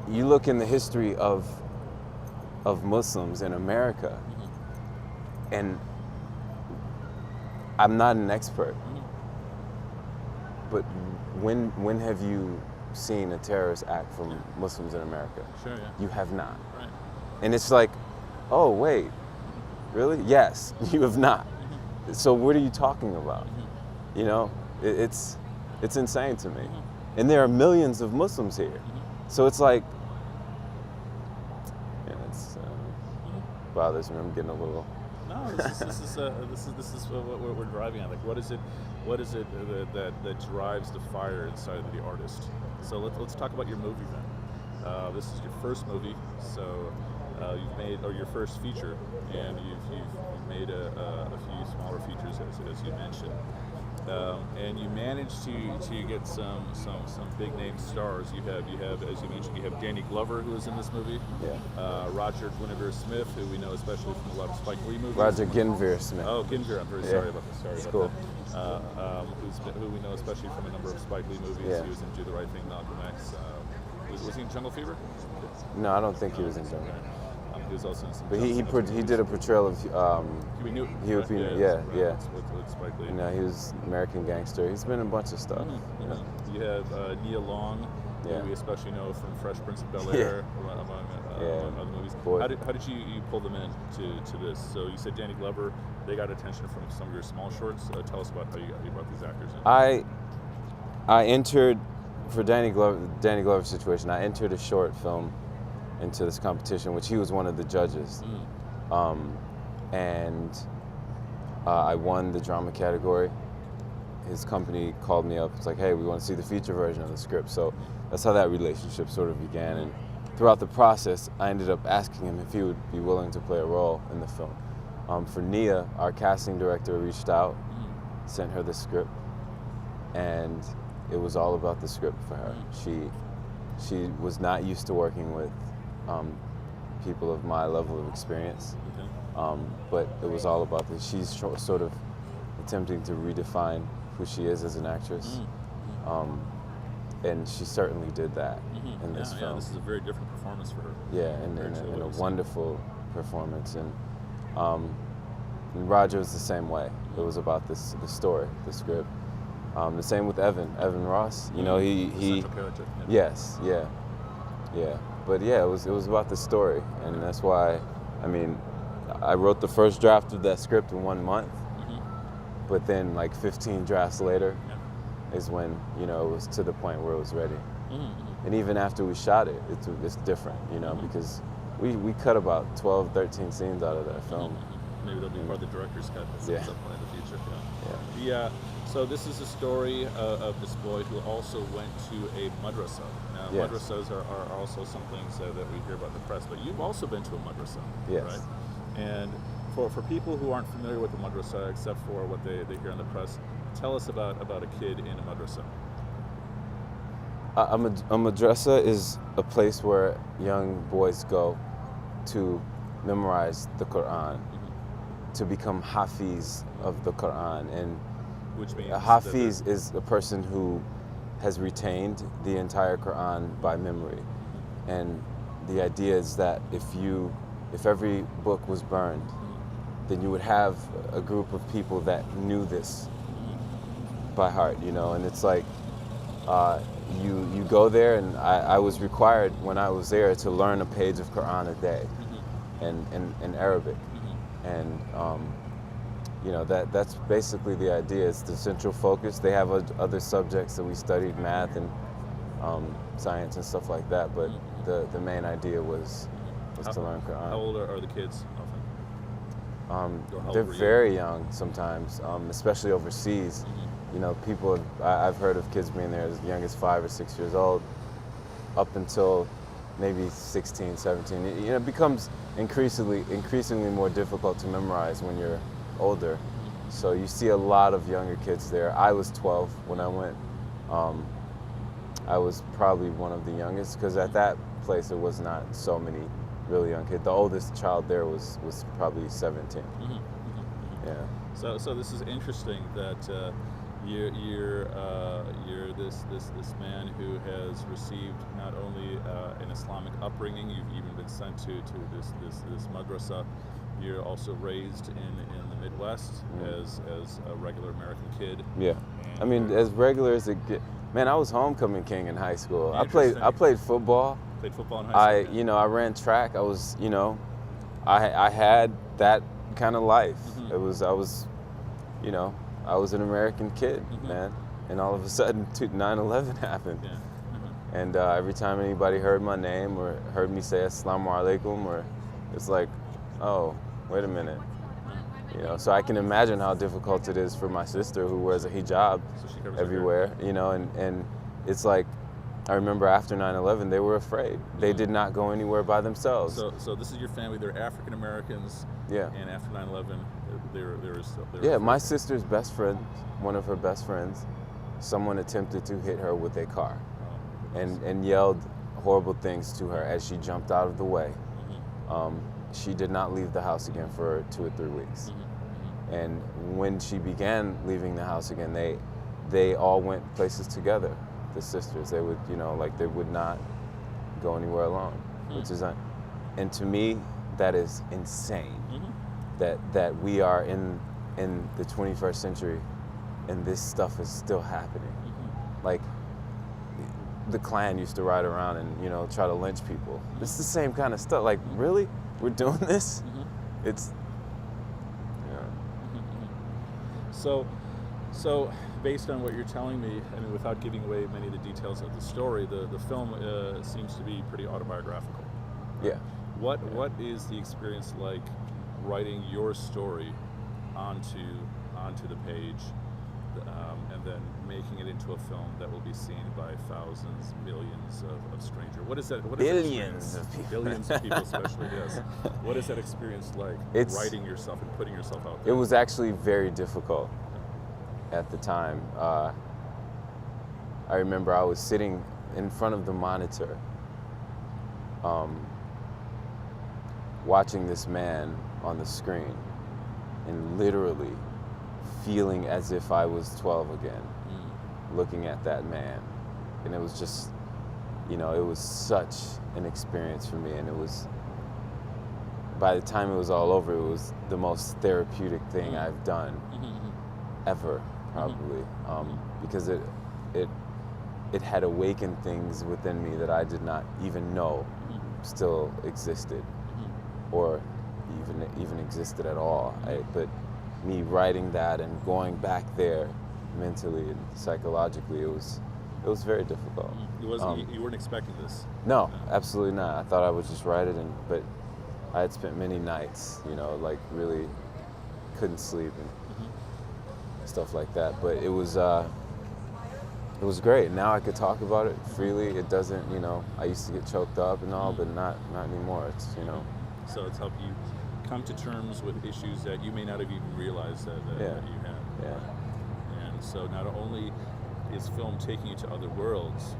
you look in the history of Muslims in America, and I'm not an expert, but when have you seen a terrorist act from Muslims in America? Sure, yeah. You have not. Right. And it's like, oh wait, really? Yes, you have not. So what are you talking about? You know, it's insane to me. And there are millions of Muslims here. So it's like, yeah, it's bothers me. I'm getting a little. No, this is what we're driving at. Like, what is it that drives the fire inside of the artist? So let's talk about your movie then. This is your first movie, so you've made, or your first feature, and you've made a few smaller features as you mentioned. And you managed to get some big name stars. You have as you mentioned, you have Danny Glover, who is in this movie. Yeah. Roger Guenveur Smith, who we know especially from a lot of Spike Lee movies. Roger Guenveur Smith. Oh, Guenveur. I'm very sorry about this. Sorry it's about cool. that. Who we know especially from a number of Spike Lee movies. Yeah. He was in Do the Right Thing, Malcolm X. Was he in Jungle Fever? No, I don't think he was in Jungle. He was also in some. But he did a portrayal of Huey Newton. Huey Newton. Yeah. With Spike Lee. You know, he was American Gangster. He's been in a bunch of stuff. You know. You have Nia Long, Yeah. who we especially know from Fresh Prince of Bel-Air, among other movies. Boy. How did you pull them in to this? So you said Danny Glover, they got attention from some of your small shorts. Tell us about how you brought these actors in. I entered, for Danny Glover's situation, I entered a short film into this competition, which he was one of the judges. And I won the drama category. His company called me up. It's like, hey, we want to see the feature version of the script. So that's how that relationship sort of began. And throughout the process, I ended up asking him if he would be willing to play a role in the film. For Nia, our casting director reached out, sent her the script, and it was all about the script for her. She was not used to working with people of my level of experience, but it was all about this. She's sort of attempting to redefine who she is as an actress, and she certainly did that in this film. Yeah, this is a very different performance for her. Yeah, and a wonderful performance. And Roger was the same way. It was about the story, the script. The same with Evan Ross. You know, he Central character. yes, yeah. But yeah, it was about the story, and that's why, I mean, I wrote the first draft of that script in 1 month, but then like 15 drafts later is when, you know, it was to the point where it was ready. And even after we shot it, it's different, you know, because we cut about 12, 13 scenes out of that film. Maybe there'll be part of the director's cut at some point in the future. Yeah. So this is a story of this boy who also went to a madrasa. Now, madrasas are also some things that we hear about in the press, but you've also been to a madrasa, right? And for people who aren't familiar with the madrasa, except for what they hear in the press, tell us about a kid in a madrasa. A madrasa is a place where young boys go to memorize the Quran, to become hafiz of the Quran. And which means a hafiz is a person who has retained the entire Quran by memory. And the idea is that if every book was burned, then you would have a group of people that knew this by heart, you know. And it's like, you go there, and I was required when I was there to learn a page of Quran a day, and in Arabic. And you know, that's basically the idea. It's the central focus. They have other subjects that we studied, math and science and stuff like that, but the main idea was to learn Quran. How old are the kids often? They're very young sometimes, especially overseas. You know, I've heard of kids being there as young as 5 or 6 years old, up until maybe 16, 17. You know, it becomes increasingly more difficult to memorize when you're older. So you see a lot of younger kids there. I was 12 when I went. I was probably one of the youngest, because at that place there was not so many really young kids. The oldest child there was probably 17. Yeah. So this is interesting that you're this man who has received not only an Islamic upbringing. You've even been sent to this madrasa. You're also raised in the Midwest as a regular American kid. Yeah. And I mean, as regular as it get. Man, I was homecoming king in high school. I played football. Played football in high school. I ran track. I was, I had that kind of life. I was an American kid, man. And all of a sudden, 9/11 happened. Yeah. And every time anybody heard my name or heard me say Assalamu alaikum, or it's like, oh, wait a minute. So I can imagine how difficult it is for my sister who wears a hijab everywhere, and it's like, I remember after 9/11, they were afraid. They did not go anywhere by themselves. So this is your family. They're African Americans. Yeah. And after 9/11, they were yeah, my sister's best friend, one of her best friends, someone attempted to hit her with a car and yelled horrible things to her as she jumped out of the way. She did not leave the house again for 2 or 3 weeks. And when she began leaving the house again, they all went places together, the sisters. They would, they would not go anywhere alone, which is, and to me, that is insane. That we are in the 21st century and this stuff is still happening. Like, the Klan used to ride around and, try to lynch people. It's the same kind of stuff. Like, really? We're doing this? It's, So based on what you're telling me, and without giving away many of the details of the story, the film seems to be pretty autobiographical. Yeah. What is the experience like writing your story onto the page, and then making it into a film that will be seen by thousands, millions of strangers? What is that? Billions of people. Billions of people, especially, yes. What is that experience like, writing yourself and putting yourself out there? It was actually very difficult at the time. I remember I was sitting in front of the monitor, watching this man on the screen and literally feeling as if I was 12 again, looking at that man. And it was just, it was such an experience for me. And it was, by the time it was all over, it was the most therapeutic thing I've done ever, probably, because it had awakened things within me that I did not even know still existed, or even existed at all. But me writing that and going back there mentally and psychologically, it was very difficult. You weren't expecting this? No, absolutely not. I thought I would just write it, but I had spent many nights, like really couldn't sleep and stuff like that. But it was great. Now I could talk about it freely. It doesn't, I used to get choked up and all, but not anymore. It's, So it's helped you come to terms with issues that you may not have even realized that you had. Yeah. And so not only is film taking you to other worlds,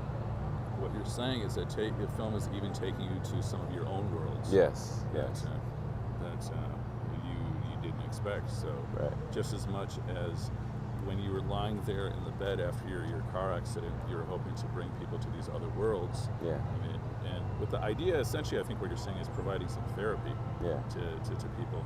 what you're saying is that the film is even taking you to some of your own worlds. Yes. That you didn't expect. So just as much as when you were lying there in the bed after your car accident, you were hoping to bring people to these other worlds. Yeah. I mean, and with the idea, essentially, I think what you're saying is providing some therapy to people.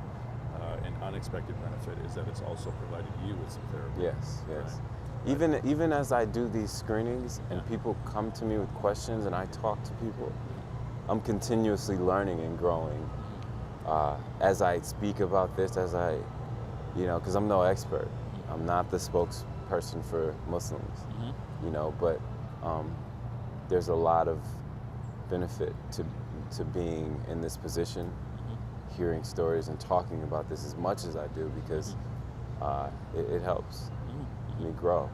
An unexpected benefit is that it's also provided you with some therapy. Yes. Right. Even as I do these screenings and people come to me with questions and I talk to people, I'm continuously learning and growing as I speak about this, as I, because I'm no expert. I'm not the spokesperson for Muslims, but there's a lot of benefit to being in this position, hearing stories and talking about this as much as I do, because it helps me grow.